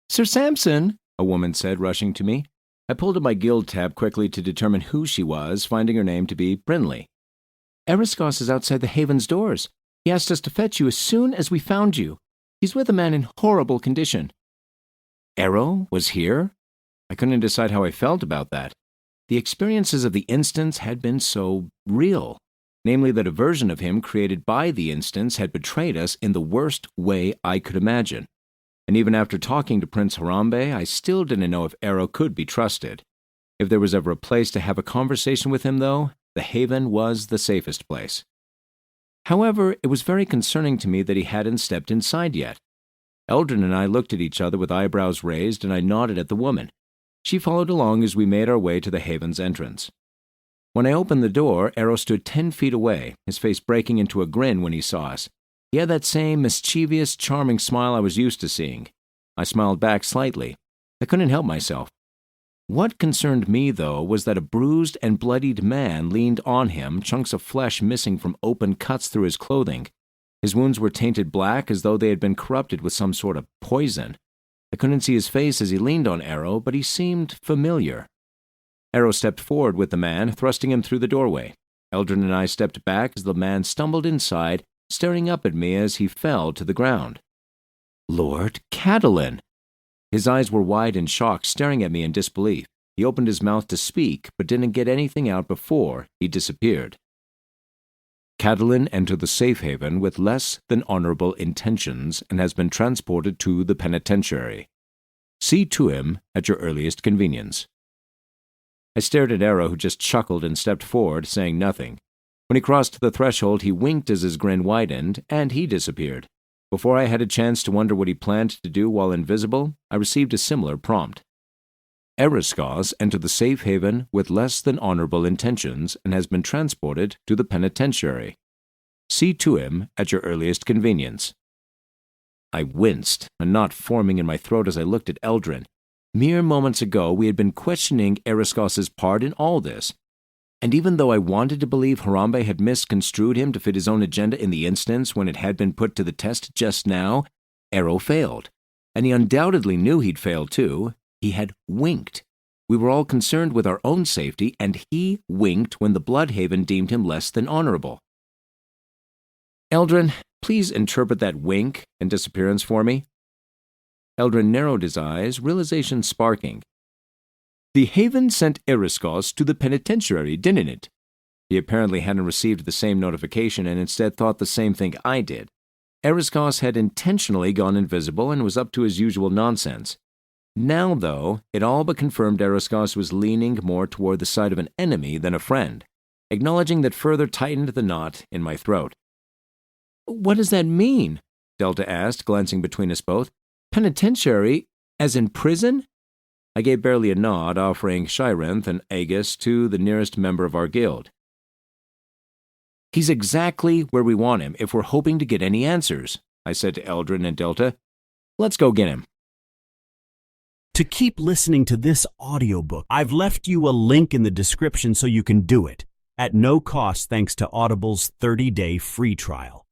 Sir Samson, a woman said, rushing to me. I pulled at my guild tab quickly to determine who she was, finding her name to be Brinley. Eriskos is outside the Haven's doors. He asked us to fetch you as soon as we found you. He's with a man in horrible condition. Aeron was here? I couldn't decide how I felt about that. The experiences of the instance had been so real, namely that a version of him created by the instance had betrayed us in the worst way I could imagine. And even after talking to Prince Harambe, I still didn't know if Aeron could be trusted. If there was ever a place to have a conversation with him, though, the Haven was the safest place. However, it was very concerning to me that he hadn't stepped inside yet. Eldrin and I looked at each other with eyebrows raised, and I nodded at the woman. She followed along as we made our way to the Haven's entrance. When I opened the door, Aeron stood 10 feet away, his face breaking into a grin when he saw us. He had that same mischievous, charming smile I was used to seeing. I smiled back slightly. I couldn't help myself. What concerned me, though, was that a bruised and bloodied man leaned on him, chunks of flesh missing from open cuts through his clothing. His wounds were tainted black as though they had been corrupted with some sort of poison. I couldn't see his face as he leaned on Aeron, but he seemed familiar. Aeron stepped forward with the man, thrusting him through the doorway. Eldrin and I stepped back as the man stumbled inside, staring up at me as he fell to the ground. Lord Catelyn! His eyes were wide in shock, staring at me in disbelief. He opened his mouth to speak, but didn't get anything out before he disappeared. Catelyn entered the safe haven with less than honorable intentions and has been transported to the penitentiary. See to him at your earliest convenience. I stared at Aeron, who just chuckled and stepped forward, saying nothing. When he crossed the threshold, he winked as his grin widened, and he disappeared. Before I had a chance to wonder what he planned to do while invisible, I received a similar prompt. Eriskos entered the safe haven with less than honorable intentions and has been transported to the penitentiary. See to him at your earliest convenience. I winced, a knot forming in my throat as I looked at Eldrin. Mere moments ago, we had been questioning Eriskos's part in all this. And even though I wanted to believe Harambe had misconstrued him to fit his own agenda in the instance when it had been put to the test just now, Aeron failed. And he undoubtedly knew he'd failed too. He had winked. We were all concerned with our own safety, and he winked when the Bloodhaven deemed him less than honorable. Eldrin, please interpret that wink and disappearance for me. Eldrin narrowed his eyes, realization sparking. The Haven sent Eriskos to the penitentiary, didn't it? He apparently hadn't received the same notification and instead thought the same thing I did. Eriskos had intentionally gone invisible and was up to his usual nonsense. Now, though, it all but confirmed Eriskos was leaning more toward the side of an enemy than a friend. Acknowledging that further tightened the knot in my throat. What does that mean? Delta asked, glancing between us both. Penitentiary, as in prison? I gave barely a nod, offering Shirenth and Aegis to the nearest member of our guild. He's exactly where we want him if we're hoping to get any answers, I said to Eldrin and Delta. Let's go get him. To keep listening to this audiobook, I've left you a link in the description so you can do it, at no cost thanks to Audible's 30-day free trial.